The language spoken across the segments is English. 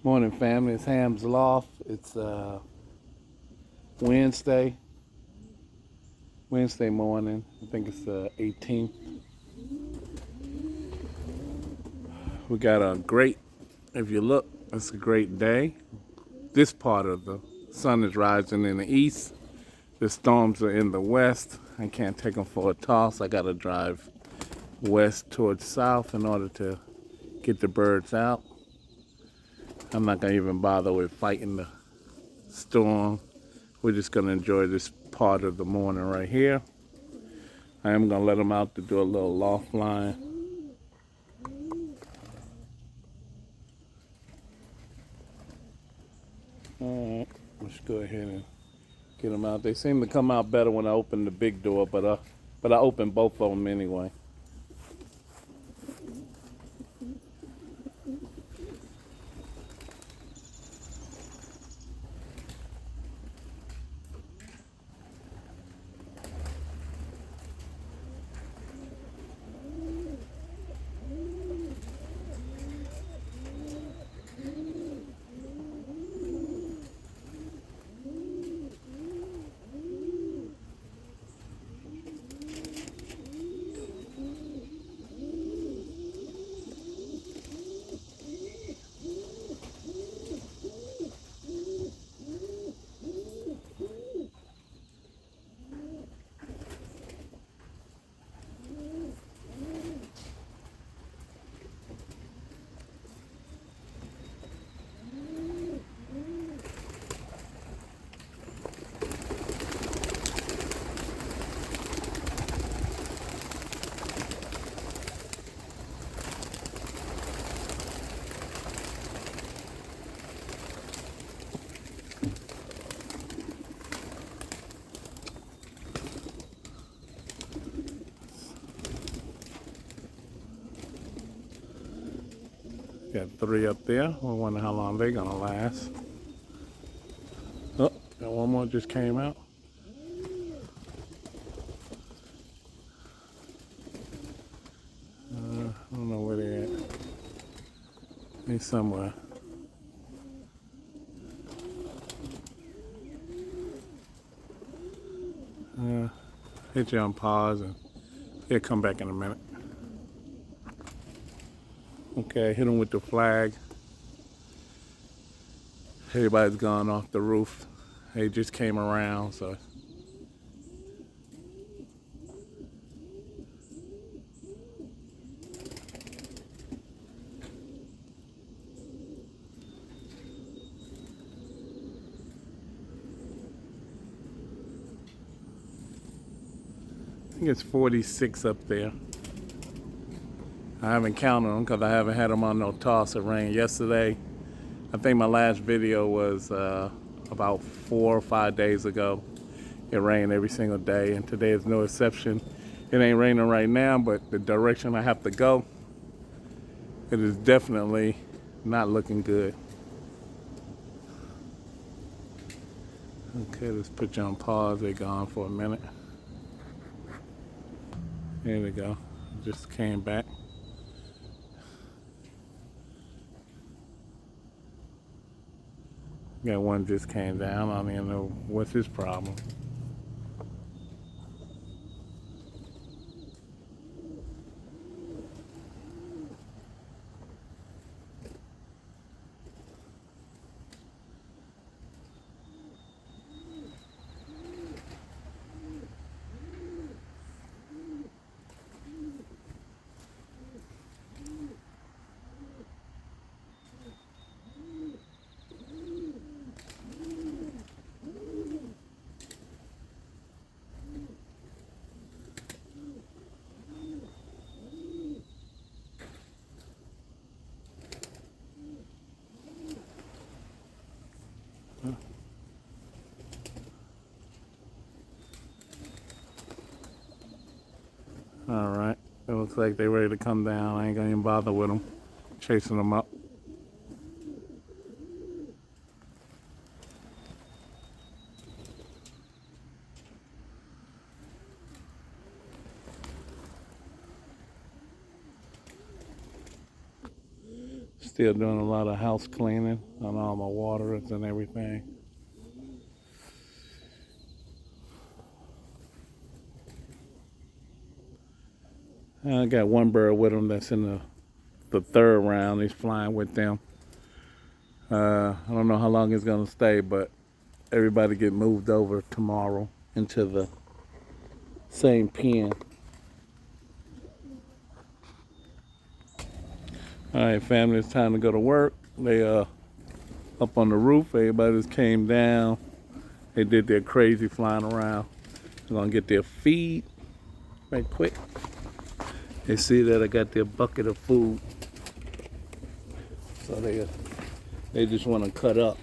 Morning, family. It's Ham's Loft. It's Wednesday. Wednesday morning. I think it's the 18th. We got a great, if you look, it's a great day. This part of the sun is rising in the east. The storms are in the west. I can't take them for a toss. I got to drive west towards south in order to get the birds out. I'm not going to even bother with fighting the storm. We're just going to enjoy this part of the morning right here. I am going to let them out to do a little loft line. All right, let's go ahead and get them out. They seem to come out better when I open the big door, but I open both of them anyway. Got 3 up there. I wonder how long they're gonna last. Oh, and one more just came out. I don't know where they're at. They're somewhere. Hit you on pause and he'll come back in a minute. Okay, hit him with the flag. Everybody's gone off the roof. They just came around, so. I think it's 46 up there. I haven't counted them because I haven't had them on no toss. It rained yesterday. I think my last video was about 4 or 5 days ago. It rained every single day, and today is no exception. It ain't raining right now, but the direction I have to go, it is definitely not looking good. Okay, let's put you on pause. They're gone for a minute. There we go. Just came back. Got one just came down. I don't even know what's his problem. All right, it looks like they're ready to come down. I ain't gonna even bother with them, chasing them up. Still doing a lot of house cleaning on all my waters and everything. I got one bird with him that's in the third round. He's flying with them. I don't know how long he's gonna stay, but everybody get moved over tomorrow into the same pen. All right, family, it's time to go to work. They up on the roof. Everybody just came down. They did their crazy flying around. They're gonna get their feed right quick. They see that I got their bucket of food, so they just want to cut up.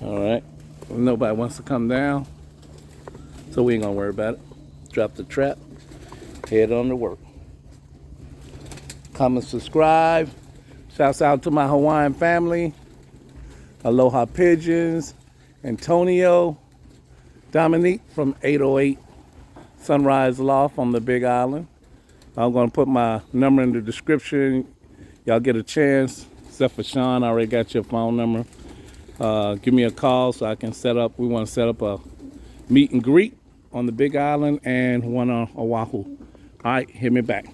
All right, nobody wants to come down, so we ain't gonna worry about it. Drop the trap, head on to work. Comment, subscribe. Shouts out to my Hawaiian family. Aloha Pigeons, Antonio, Dominique from 808 Sunrise Loft on the Big Island. I'm gonna put my number in the description. Y'all get a chance, except for Sean, I already got your phone number. Give me a call so I can set up. We want to set up a meet and greet on the Big Island and one on Oahu. All right, hit me back.